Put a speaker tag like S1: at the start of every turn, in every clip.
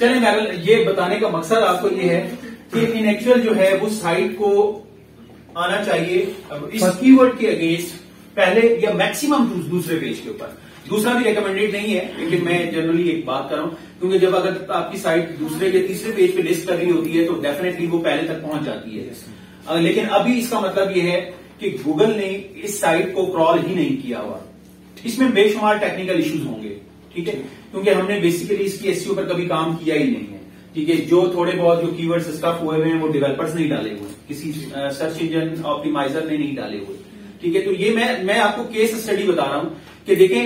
S1: चलें मैगल, ये बताने का मकसद आपको ये है कि इन एक्चुअल जो है वो साइट को आना चाहिए इस कीवर्ड के अगेंस्ट पहले या मैक्सिमम दूसरे पेज के ऊपर। दूसरा भी रिकमेंडेड नहीं है, लेकिन मैं जनरली एक बात कर रहा हूं, क्योंकि जब अगर आपकी साइट दूसरे या तीसरे पेज पे लिस्ट कर रही होती है तो डेफिनेटली वो पहले तक पहुंच जाती है। लेकिन अभी इसका मतलब ये है कि गूगल ने इस साइट को क्रॉल ही नहीं किया हुआ। इसमें बेशुमार टेक्निकल इश्यूज होंगे, ठीक है, क्योंकि हमने बेसिकली इसकी एसईओ पर कभी काम किया ही नहीं है, ठीक है। जो थोड़े बहुत जो कीवर्ड्स स्टफ हुए हुए हैं वो डेवलपर्स नहीं डाले हुए, किसी सर्च इंजन ऑप्टिमाइजर ने नहीं डाले हुए, ठीक है। तो ये मैं आपको केस स्टडी बता रहा हूं कि देखें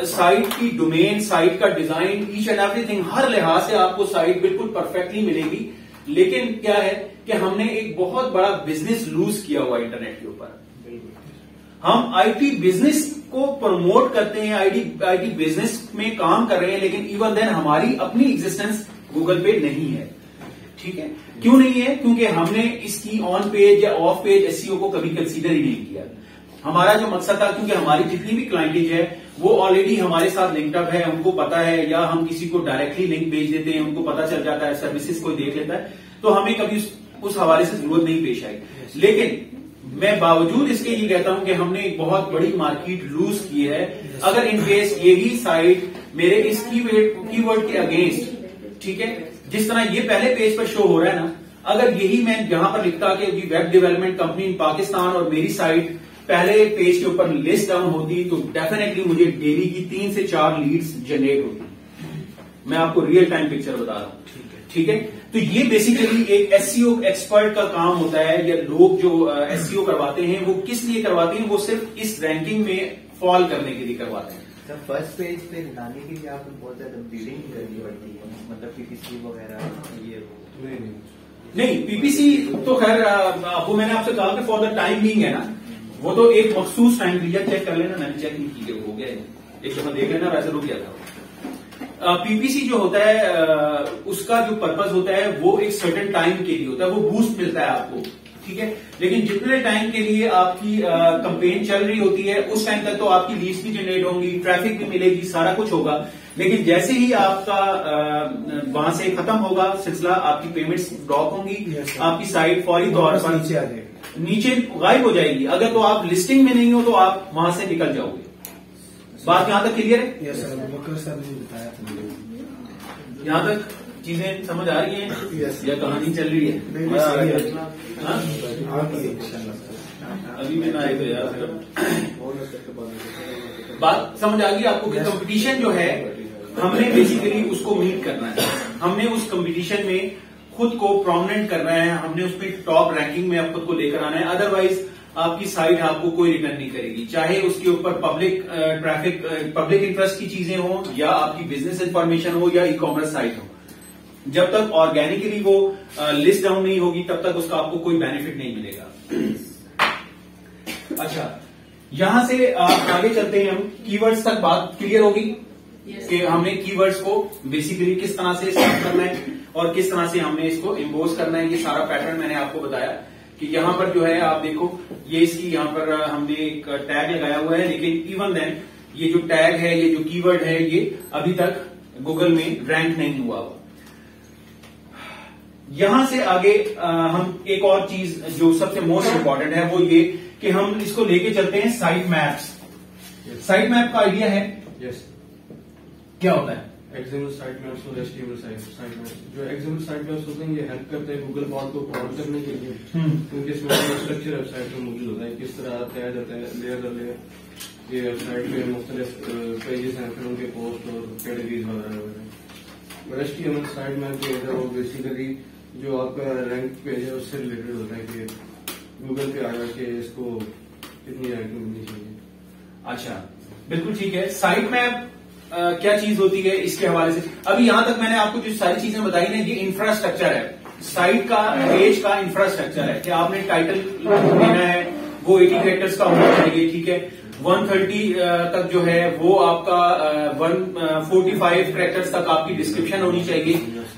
S1: साइट की डोमेन, साइट का डिजाइन, ईच एंड एवरीथिंग, हर लिहाज से आपको साइट बिल्कुल परफेक्टली मिलेगी। लेकिन क्या है कि हमने एक बहुत बड़ा बिजनेस लूज किया हुआ इंटरनेट के ऊपर। हम आईटी बिजनेस को प्रमोट करते हैं, आईटी बिजनेस में काम कर रहे हैं, लेकिन इवन देन हमारी अपनी एग्जिस्टेंस गूगल पे नहीं है, ठीक है। क्यों नहीं है? क्योंकि हमने इसकी ऑन पेज या ऑफ पेज एसईओ को कभी कंसीडर ही नहीं किया। हमारा जो मकसद था, क्योंकि हमारी जितनी भी क्लाइंटेज है वो ऑलरेडी हमारे साथ लिंकअप है, उनको पता है, या हम किसी को डायरेक्टली लिंक भेज देते हैं, उनको पता चल जाता है, सर्विसेज कोई देख लेता है, तो हमें कभी उस हवाले से जरूरत नहीं पेश आई। लेकिन मैं बावजूद इसके ये कहता हूं कि हमने एक बहुत बड़ी मार्केट लूज की है। अगर इन केस यही साइट मेरे इस कीवर्ड के अगेंस्ट, ठीक है, जिस तरह ये पहले पेज पर शो हो रहा है ना, अगर यही मैं यहां पर लिखता कि वेब डेवलपमेंट कंपनी इन पाकिस्तान और मेरी साइट पहले पेज के ऊपर लिस्ट डाउन होती, तो डेफिनेटली मुझे डेली की 3 से 4 लीड्स जनरेट होती। मैं आपको रियल टाइम पिक्चर बता रहा हूं, ठीक है। तो ये बेसिकली एक एसईओ एक्सपर्ट का काम होता है, या लोग जो एसईओ करवाते हैं वो किस लिए करवाते हैं? वो सिर्फ इस रैंकिंग में फॉल करने के लिए करवाते हैं।
S2: सर फर्स्ट पेज पे लाने के लिए आपको बहुत ज्यादा बिल्डिंग करनी पड़ती है, मतलब पीपीसी वगैरह ये
S1: नहीं, पीपीसी तो खैर वो मैंने आपसे कहा कि फॉर द टाइम बीइंग है ना, वो तो एक मखसूस टाइम पीरियड चेक कर लेना, मैंने चेक नहीं की, हो गया एक दफा देख लेना, वैसे रुक गया था। पीपीसी जो होता है उसका जो पर्पज होता है वो एक सर्टेन टाइम के लिए होता है, वो बूस्ट मिलता है आपको, ठीक है। लेकिन जितने टाइम के लिए आपकी कंपेन चल रही होती है उस टाइम तक तो आपकी लीड्स भी जनरेट होंगी, ट्रैफिक भी मिलेगी, सारा कुछ होगा। लेकिन जैसे ही आपका वहां से खत्म होगा सिलसिला, आपकी पेमेंट्स ड्रॉप होंगी, आपकी साइट फौरी तौर पर नीचे गायब हो जाएगी। अगर तो आप लिस्टिंग में नहीं हो तो आप वहां से निकल जाओगे। बात यहां तक क्लियर है?
S3: यस सर, बकर सर ने बताया था।
S1: यहां तक चीजें समझ आ रही हैं?
S3: यस।
S1: या कहानी चल रही है? अभी भी ना आए तो यार बात समझ आ गई आपको कि कंपटीशन जो है हमने बेसिकली उसको मीट करना है, हमने उस कंपटीशन में खुद को प्रोमिनेंट करना है, हमने उसमें टॉप रैंकिंग में खुद को लेकर आना है। अदरवाइज आपकी साइट आपको कोई रिटर्न नहीं करेगी, चाहे उसके ऊपर पब्लिक ट्रैफिक, पब्लिक इंटरेस्ट की चीजें हो, या आपकी बिजनेस इंफॉर्मेशन हो, या ई कॉमर्स साइट हो। जब तक ऑर्गेनिकली वो लिस्ट डाउन नहीं होगी तब तक उसका आपको कोई बेनिफिट नहीं मिलेगा। अच्छा, यहां से आगे चलते हैं हम, कीवर्ड्स तक बात क्लियर होगी कि हमने कीवर्ड्स को बेसिकली किस तरह से स्टार्ट करना है और किस तरह से हमने इसको इम्पोज करना है। ये सारा पैटर्न मैंने आपको बताया कि यहां पर जो है आप देखो, ये इसकी यहां पर हमने एक टैग लगाया हुआ है, लेकिन इवन देन ये जो टैग है, ये जो कीवर्ड है, ये अभी तक गूगल में रैंक नहीं हुआ। यहां से आगे हम एक और चीज जो सबसे मोस्ट इंपॉर्टेंट है वो ये कि हम इसको लेके चलते हैं साइट मैप्स। साइट मैप का आइडिया है?
S3: यस।
S1: क्या होता है?
S3: एक्सएमएल साइट मैप्स और एचटीएमएल साइट मैप्स। जो एक्सएमएल साइट मैप्स होते हैं ये हेल्प करते हैं गूगल फॉर्म को क्रॉल करने के लिए, क्योंकि इसमें स्ट्रक्चर वेबसाइट में मौजूद होता है, किस तरह तैयार जाता है लेयर दर लेयर। ये वेबसाइट में मुख्तलिफ पेजेस हैं, फिर उनके पोस्ट और कैटेगरीज वगैरह। और एचटीएमएल साइट मैप जो है वो बेसिकली जो आपका रैंक पेज है उससे रिलेटेड होता है कि गूगल पे आया कि इसको कितनी रैंकिंग मिलनी चाहिए।
S1: अच्छा, बिल्कुल ठीक है। साइट मैप क्या चीज होती है इसके हवाले से अभी यहां तक मैंने आपको जो सारी चीजें बताई ना, ये इंफ्रास्ट्रक्चर है, साइट का पेज का इंफ्रास्ट्रक्चर है कि आपने टाइटल देना है वो 80 कैरेक्टर्स का होना चाहिए, ठीक है। 130 तक जो है वो आपका 145 कैरेक्टर्स तक आपकी डिस्क्रिप्शन होनी चाहिए,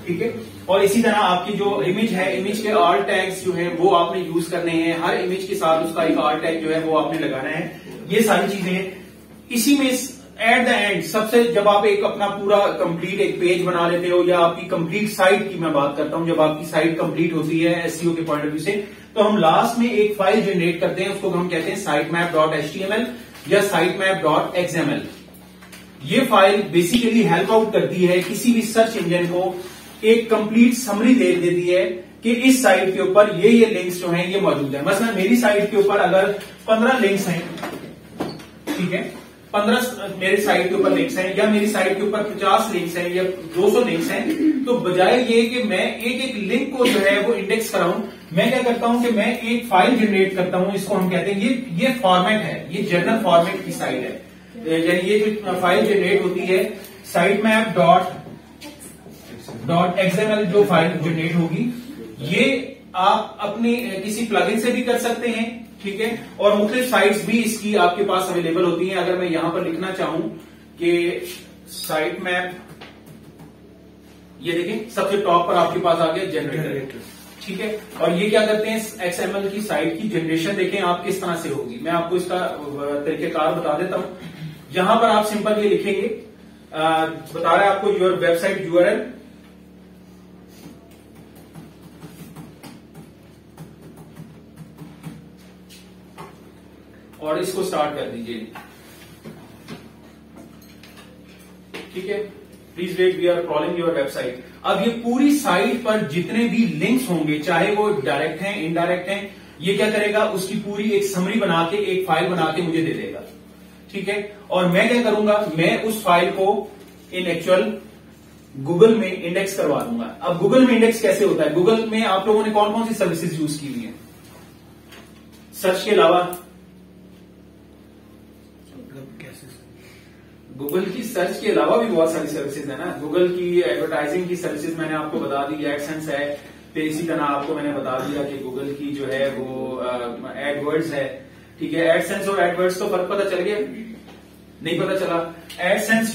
S1: ठीक है। और इसी तरह आपकी जो इमेज है, इमेज के आर टैग्स जो है वो आपने यूज करने हैं, हर इमेज के साथ उसका एक आर टैग जो है वो आपने लगाना है। ये सारी चीजें इसी में एट द एंड सबसे जब आप एक अपना पूरा कंप्लीट एक पेज बना लेते हो, या आपकी कंप्लीट साइट की मैं बात करता हूं, जब आपकी साइट कंप्लीट होती है एसईओ के पॉइंट ऑफ व्यू से, तो हम लास्ट में एक फाइल जनरेट करते हैं, उसको हम कहते हैं sitemap.html या sitemap.xml। ये फाइल बेसिकली हेल्प आउट करती है किसी भी सर्च इंजन को, एक कंप्लीट समरी दे देती है कि इस साइट के ऊपर ये लिंक्स जो हैं ये मौजूद है। मसलन मेरी साइट के ऊपर अगर 15 लिंक्स हैं, ठीक है, 15 मेरी साइट के ऊपर लिंक्स हैं, या मेरी साइट के ऊपर 50 लिंक्स हैं या 200 लिंक्स हैं, तो बजाय ये कि मैं एक एक लिंक को जो है वो इंडेक्स कराऊं, मैं क्या करता हूं कि मैं एक फाइल जनरेट करता हूं। इसको हम कहते हैं ये फॉर्मेट है, ये जर्नल फॉर्मेट की साइट है, यानी ये जो फाइल जनरेट होती है sitemap.xml जो फाइल जनरेट होगी, ये आप अपने किसी प्लगइन से भी कर सकते हैं, ठीक है, और मुख्तलिफ साइट्स भी इसकी आपके पास अवेलेबल होती हैं। अगर मैं यहां पर लिखना चाहूं कि साइट मैप, ये देखें सबसे टॉप पर आपके पास आ गया जनरेटर, ठीक है, और ये क्या करते हैं XML की साइट की जनरेशन देखें आप किस तरह से होगी। मैं आपको इसका तरीकेकार बता देता हूं। यहां पर आप सिंपल ये लिखेंगे, बता रहा है आपको योर वेबसाइट URL, और इसको स्टार्ट कर दीजिए, ठीक है, please wait we are crawling your website. अब ये पूरी साइट पर जितने भी लिंक्स होंगे, चाहे वो डायरेक्ट हैं इनडायरेक्ट हैं, ये क्या करेगा, उसकी पूरी एक समरी बना के एक फाइल बना के मुझे दे देगा, ठीक है, और मैं क्या करूंगा, मैं उस फाइल को इन एक्चुअल गूगल में इंडेक्स करवा दूंगा। अब गूगल में इंडेक्स कैसे होता है, गूगल में आप लोगों ने कौन कौन सी सर्विसेज यूज की हुई है सर्च के अलावा? गूगल की सर्च के अलावा भी बहुत सारी सर्विसेज है ना। गूगल की एडवर्टाइजिंग की सर्विसेज मैंने आपको बता दी, एडसेंस है, फिर इसी तरह आपको मैंने बता दिया कि गूगल की जो है वो एडवर्ड्स है, ठीक है। एडसेंस और एडवर्ड्स तो फर्क पता चल गया? नहीं पता चला? एडसेंस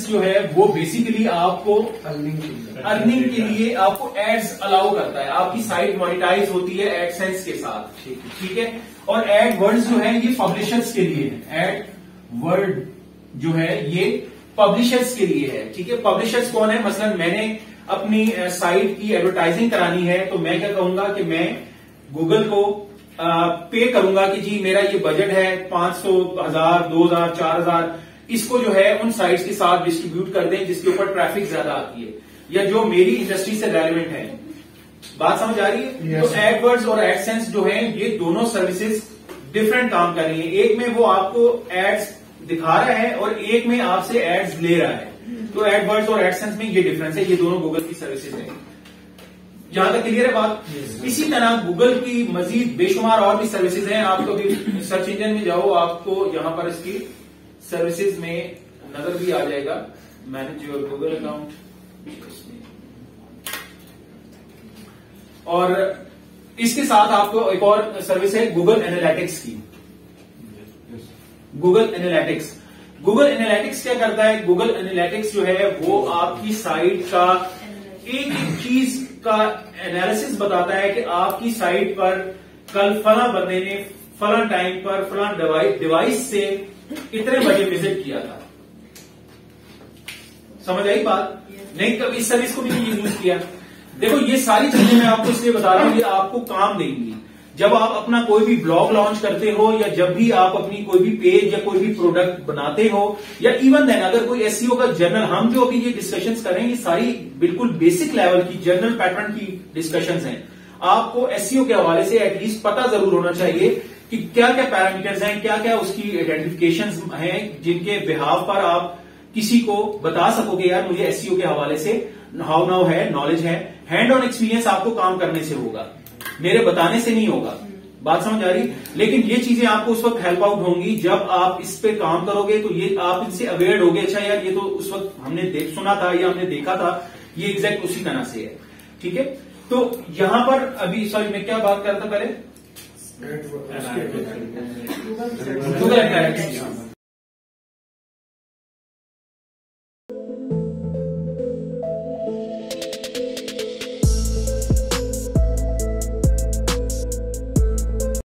S1: जो है वो बेसिकली आपको अर्निंग के लिए आपको एड्स अलाउ करता है, आपकी साइट मोनेटाइज होती है एडसेंस के साथ, ठीक है। और एडवर्ड्स जो है ये पब्लिशर्स के लिए है, एडवर्ड जो है ये पब्लिशर्स के लिए है, ठीक है। पब्लिशर्स कौन है? मसलन मैंने अपनी साइट की एडवर्टाइजिंग करानी है, तो मैं क्या कहूंगा कि मैं गूगल को पे करूंगा कि जी मेरा ये बजट है 500, 1000, 2000, 4000, इसको जो है उन साइट्स के साथ डिस्ट्रीब्यूट कर दें जिसके ऊपर ट्रैफिक ज्यादा आती है या जो मेरी इंडस्ट्री से रेलेवेंट है। बात समझ आ रही है? yes. तो एडवर्ड्स और एडसेंस जो है ये दोनों सर्विसेज डिफरेंट काम कर रही है। एक में वो आपको एड्स दिखा रहा है और एक में आपसे एड्स ले रहा है। तो एडवर्ड्स और एडसेंस में ये डिफरेंस है, ये दोनों गूगल की सर्विसेज है। यहां तक क्लियर है बात? yes. इसी तरह गूगल की मजीद बेशुमार और भी सर्विसेज हैं। आप कभी सर्च इंजन में जाओ, आपको यहां पर इसकी सर्विसेज में नजर भी आ जाएगा, मैनेज योर गूगल अकाउंट, और इसके साथ आपको एक और सर्विस है गूगल एनालिटिक्स की। गूगल एनालिटिक्स क्या करता है? गूगल एनालिटिक्स जो है वो आपकी साइट का एक एक चीज का एनालिसिस बताता है कि आपकी साइट पर कल फला बंदे ने फला टाइम पर फला डिवाइस से इतने बजे विजिट किया था। समझ आई बात? नहीं, कभी इस सर्विस को भी नहीं यूज किया। देखो ये सारी चीजें मैं आपको इसलिए बता रहा हूं, ये आपको काम देंगी जब आप अपना कोई भी ब्लॉग लॉन्च करते हो, या जब भी आप अपनी कोई भी पेज या कोई भी प्रोडक्ट बनाते हो, या इवन देन अगर कोई एसईओ का जर्नल, हम जो अभी ये डिस्कशंस करेंगे सारी बिल्कुल बेसिक लेवल की जर्नल पैटर्न की डिस्कशंस हैं। आपको एसईओ के हवाले से एटलीस्ट पता जरूर होना चाहिए कि क्या क्या पैरामीटर्स हैं, क्या क्या उसकी आइडेंटिफिकेशंस हैं जिनके बिहाव पर आप किसी को बता सकोगे यार मुझे एसईओ के हवाले से हाउ नाउ है, नॉलेज है। हैंड ऑन एक्सपीरियंस आपको काम करने से होगा, मेरे बताने से नहीं होगा। बात समझ आ रही? लेकिन ये चीजें आपको उस वक्त हेल्प आउट होंगी जब आप इस पे काम करोगे, तो ये आप इनसे अवेयर होगे, अच्छा यार ये तो उस वक्त हमने सुना था या हमने देखा था, ये एग्जैक्ट उसी तरह से है, ठीक है। तो यहां पर अभी सॉरी मैं क्या बात कर रहा था पहले? Google analytics.